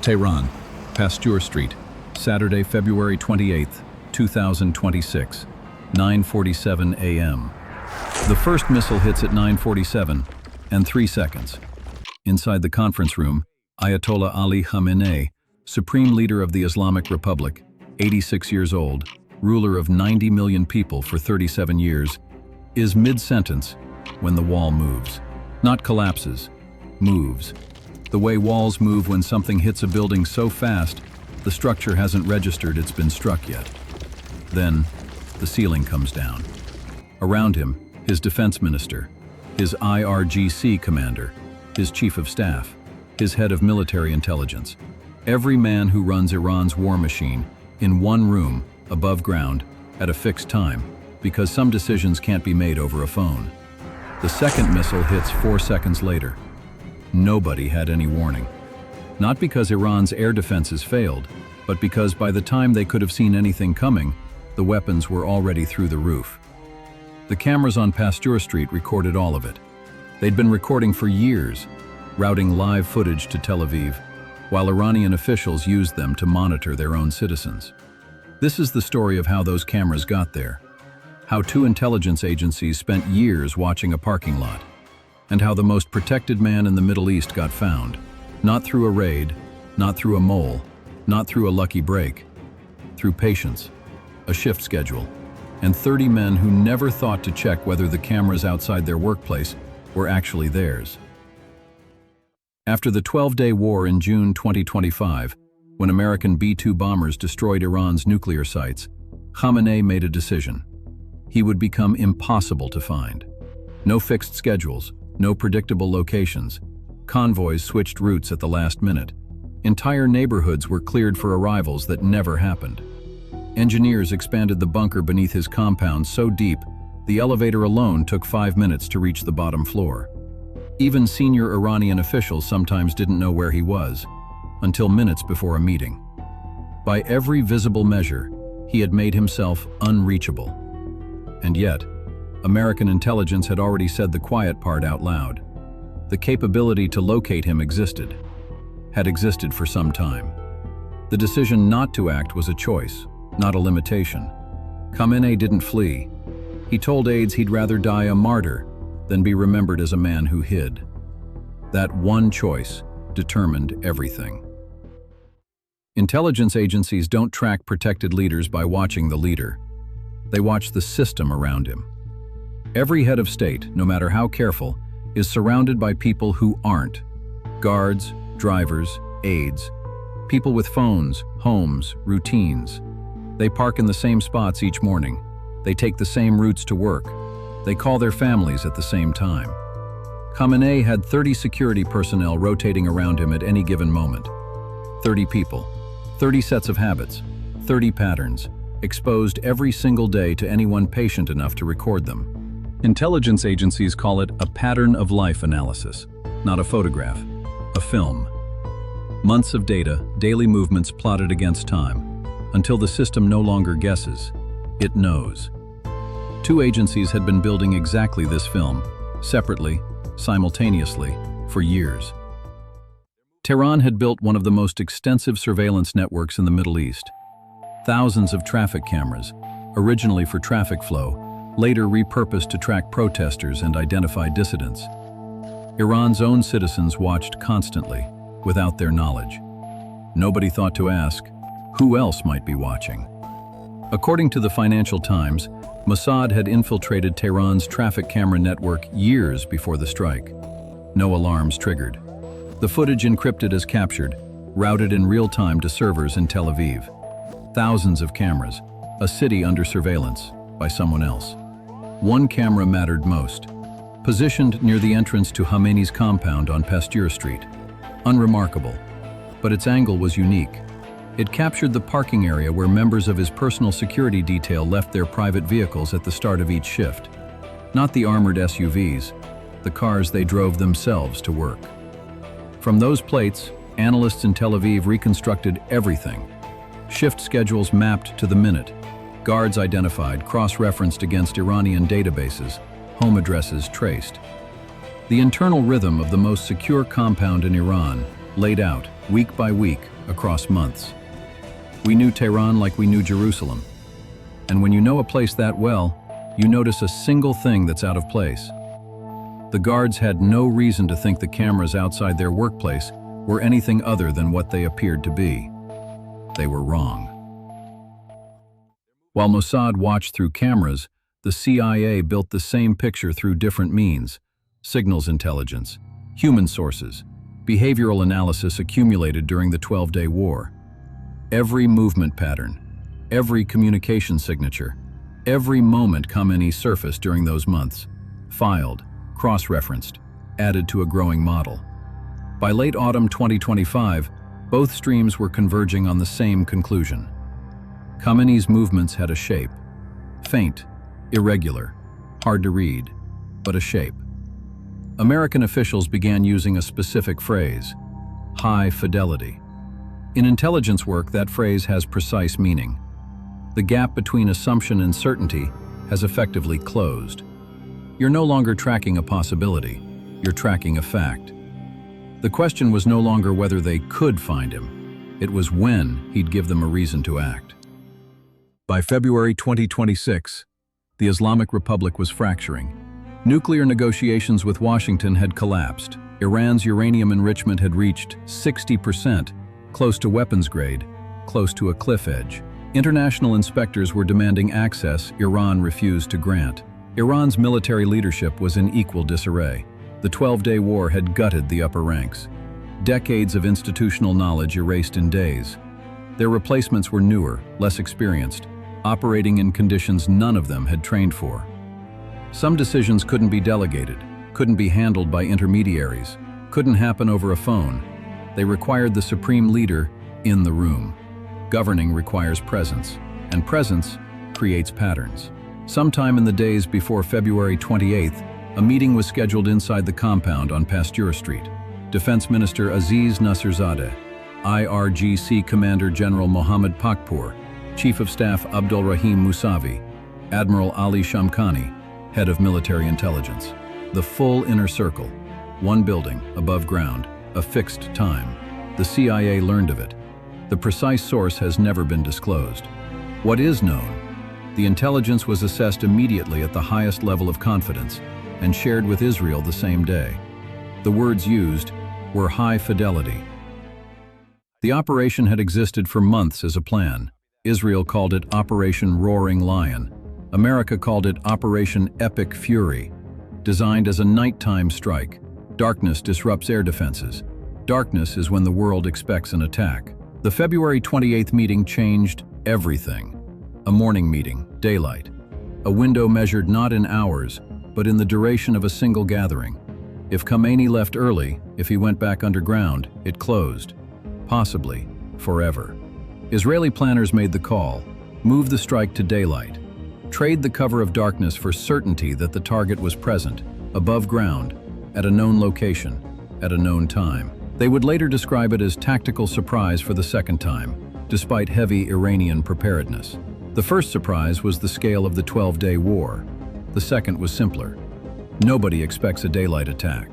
Tehran, Pasteur Street, Saturday, February 28, 2026, 9:47 a.m. The first missile hits at 9:47 and 3 seconds. Inside the conference room, Ayatollah Ali Khamenei, Supreme Leader of the Islamic Republic, 86 years old, ruler of 90 million people for 37 years, is mid-sentence when the wall moves. Not collapses, moves. The way walls move when something hits a building so fast, the structure hasn't registered it's been struck yet. Then, the ceiling comes down. Around him, his defense minister, his IRGC commander, his chief of staff, his head of military intelligence, every man who runs Iran's war machine in one room, above ground, at a fixed time, because some decisions can't be made over a phone. The second missile hits 4 seconds later. Nobody had any warning. Not because Iran's air defenses failed, but because by the time they could have seen anything coming, the weapons were already through the roof. The cameras on Pasteur Street recorded all of it. They'd been recording for years, routing live footage to Tel Aviv, while Iranian officials used them to monitor their own citizens. This is the story of how those cameras got there, how 2 intelligence agencies spent years watching a parking lot, and how the most protected man in the Middle East got found, not through a raid, not through a mole, not through a lucky break, through patience, a shift schedule, and 30 men who never thought to check whether the cameras outside their workplace were actually theirs. After the 12-day war in June 2025, when American B-2 bombers destroyed Iran's nuclear sites, Khamenei made a decision. He would become impossible to find. No fixed schedules, no predictable locations. Convoys switched routes at the last minute. Entire neighborhoods were cleared for arrivals that never happened. Engineers expanded the bunker beneath his compound so deep, the elevator alone took 5 minutes to reach the bottom floor. Even senior Iranian officials sometimes didn't know where he was, until minutes before a meeting. By every visible measure, he had made himself unreachable. And yet, American intelligence had already said the quiet part out loud. The capability to locate him had existed for some time. The decision not to act was a choice, not a limitation. Khamenei didn't flee. He told aides he'd rather die a martyr than be remembered as a man who hid. That one choice determined everything. Intelligence agencies don't track protected leaders by watching the leader. They watch the system around him. Every head of state, no matter how careful, is surrounded by people who aren't. Guards, drivers, aides, people with phones, homes, routines. They park in the same spots each morning. They take the same routes to work. They call their families at the same time. Khamenei had 30 security personnel rotating around him at any given moment. 30 people, 30 sets of habits, 30 patterns, exposed every single day to anyone patient enough to record them. Intelligence agencies call it a pattern of life analysis, not a photograph, a film. Months of data, daily movements plotted against time, until the system no longer guesses, it knows. 2 agencies had been building exactly this film, separately, simultaneously, for years. Tehran had built one of the most extensive surveillance networks in the Middle East. Thousands of traffic cameras, originally for traffic flow, later repurposed to track protesters and identify dissidents. Iran's own citizens watched constantly, without their knowledge. Nobody thought to ask, who else might be watching? According to the Financial Times, Mossad had infiltrated Tehran's traffic camera network years before the strike. No alarms triggered. The footage encrypted as captured, routed in real time to servers in Tel Aviv. Thousands of cameras, a city under surveillance by someone else. One camera mattered most, positioned near the entrance to Khamenei's compound on Pasteur Street. Unremarkable, but its angle was unique. It captured the parking area where members of his personal security detail left their private vehicles at the start of each shift. Not the armored SUVs, the cars they drove themselves to work. From those plates, analysts in Tel Aviv reconstructed everything. Shift schedules mapped to the minute, guards identified, cross-referenced against Iranian databases, home addresses traced. The internal rhythm of the most secure compound in Iran, laid out, week by week, across months. We knew Tehran like we knew Jerusalem. And when you know a place that well, you notice a single thing that's out of place. The guards had no reason to think the cameras outside their workplace were anything other than what they appeared to be. They were wrong. While Mossad watched through cameras, the CIA built the same picture through different means: signals intelligence, human sources, behavioral analysis accumulated during the 12-day war. Every movement pattern, every communication signature, every moment Khamenei surfaced during those months, filed, cross-referenced, added to a growing model. By late autumn 2025, both streams were converging on the same conclusion. Khamenei's movements had a shape. Faint, irregular, hard to read, but a shape. American officials began using a specific phrase: high fidelity. In intelligence work, that phrase has precise meaning. The gap between assumption and certainty has effectively closed. You're no longer tracking a possibility, you're tracking a fact. The question was no longer whether they could find him, it was when he'd give them a reason to act. By February 2026, the Islamic Republic was fracturing. Nuclear negotiations with Washington had collapsed. Iran's uranium enrichment had reached 60%, close to weapons grade, close to a cliff edge. International inspectors were demanding access Iran refused to grant. Iran's military leadership was in equal disarray. The 12-day war had gutted the upper ranks. Decades of institutional knowledge erased in days. Their replacements were newer, less experienced, operating in conditions none of them had trained for. Some decisions couldn't be delegated, couldn't be handled by intermediaries, couldn't happen over a phone. They required the supreme leader in the room. Governing requires presence, and presence creates patterns. Sometime in the days before February 28th, a meeting was scheduled inside the compound on Pasteur Street. Defense Minister Aziz Nasserzadeh, IRGC Commander General Mohammad Pakpour, Chief of Staff Abdul Rahim Mousavi, Admiral Ali Shamkhani, Head of Military Intelligence. The full inner circle, one building, above ground, a fixed time. The CIA learned of it. The precise source has never been disclosed. What is known? The intelligence was assessed immediately at the highest level of confidence and shared with Israel the same day. The words used were high fidelity. The operation had existed for months as a plan. Israel called it Operation Roaring Lion. America called it Operation Epic Fury. Designed as a nighttime strike, darkness disrupts air defenses. Darkness is when the world expects an attack. The February 28th meeting changed everything. A morning meeting, daylight. A window measured not in hours, but in the duration of a single gathering. If Khamenei left early, if he went back underground, it closed. Possibly forever. Israeli planners made the call: move the strike to daylight. Trade the cover of darkness for certainty that the target was present, above ground, at a known location, at a known time. They would later describe it as tactical surprise for the second time, despite heavy Iranian preparedness. The first surprise was the scale of the 12-day war. The second was simpler. Nobody expects a daylight attack.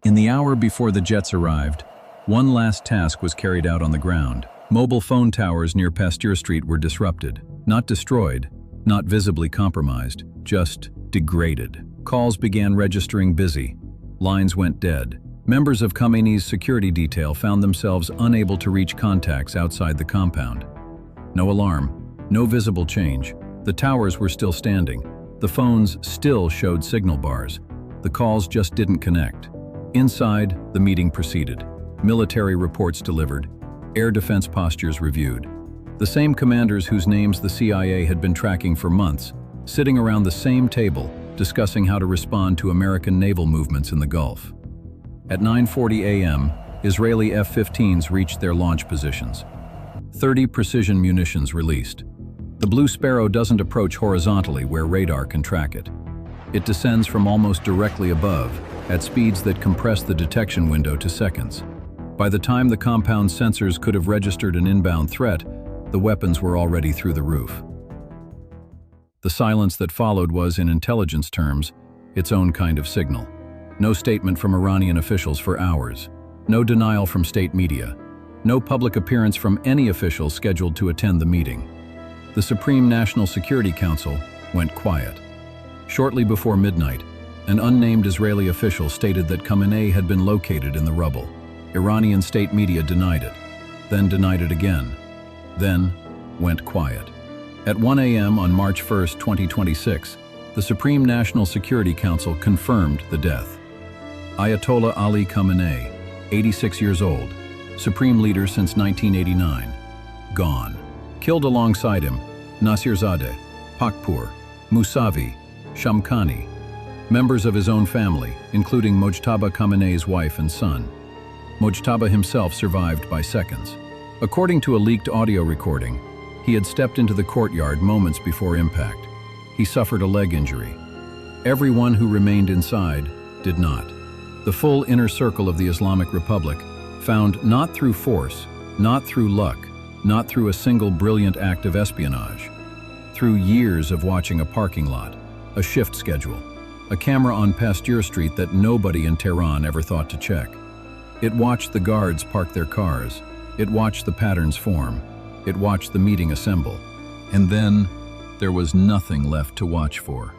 In the hour before the jets arrived, one last task was carried out on the ground. Mobile phone towers near Pasteur Street were disrupted, not destroyed, not visibly compromised, just degraded. Calls began registering busy. Lines went dead. Members of Khamenei's security detail found themselves unable to reach contacts outside the compound. No alarm, no visible change. The towers were still standing. The phones still showed signal bars. The calls just didn't connect. Inside, the meeting proceeded. Military reports delivered. Air defense postures reviewed. The same commanders whose names the CIA had been tracking for months, sitting around the same table, discussing how to respond to American naval movements in the Gulf. At 9:40 a.m., Israeli F-15s reached their launch positions. 30 precision munitions released. The Blue Sparrow doesn't approach horizontally where radar can track it. It descends from almost directly above, at speeds that compress the detection window to seconds. By the time the compound sensors could have registered an inbound threat, the weapons were already through the roof. The silence that followed was, in intelligence terms, its own kind of signal. No statement from Iranian officials for hours. No denial from state media. No public appearance from any official scheduled to attend the meeting. The Supreme National Security Council went quiet. Shortly before midnight, an unnamed Israeli official stated that Khamenei had been located in the rubble. Iranian state media denied it, then denied it again, then went quiet. At 1 a.m. on March 1, 2026, the Supreme National Security Council confirmed the death. Ayatollah Ali Khamenei, 86 years old, supreme leader since 1989, gone. Killed alongside him, Nasirzadeh, Pakpur, Mousavi, Shamkhani, members of his own family, including Mojtaba Khamenei's wife and son. Mojtaba himself survived by seconds. According to a leaked audio recording, he had stepped into the courtyard moments before impact. He suffered a leg injury. Everyone who remained inside did not. The full inner circle of the Islamic Republic, found not through force, not through luck, not through a single brilliant act of espionage, through years of watching a parking lot, a shift schedule, a camera on Pasteur Street that nobody in Tehran ever thought to check. It watched the guards park their cars. It watched the patterns form. It watched the meeting assemble. And then there was nothing left to watch for.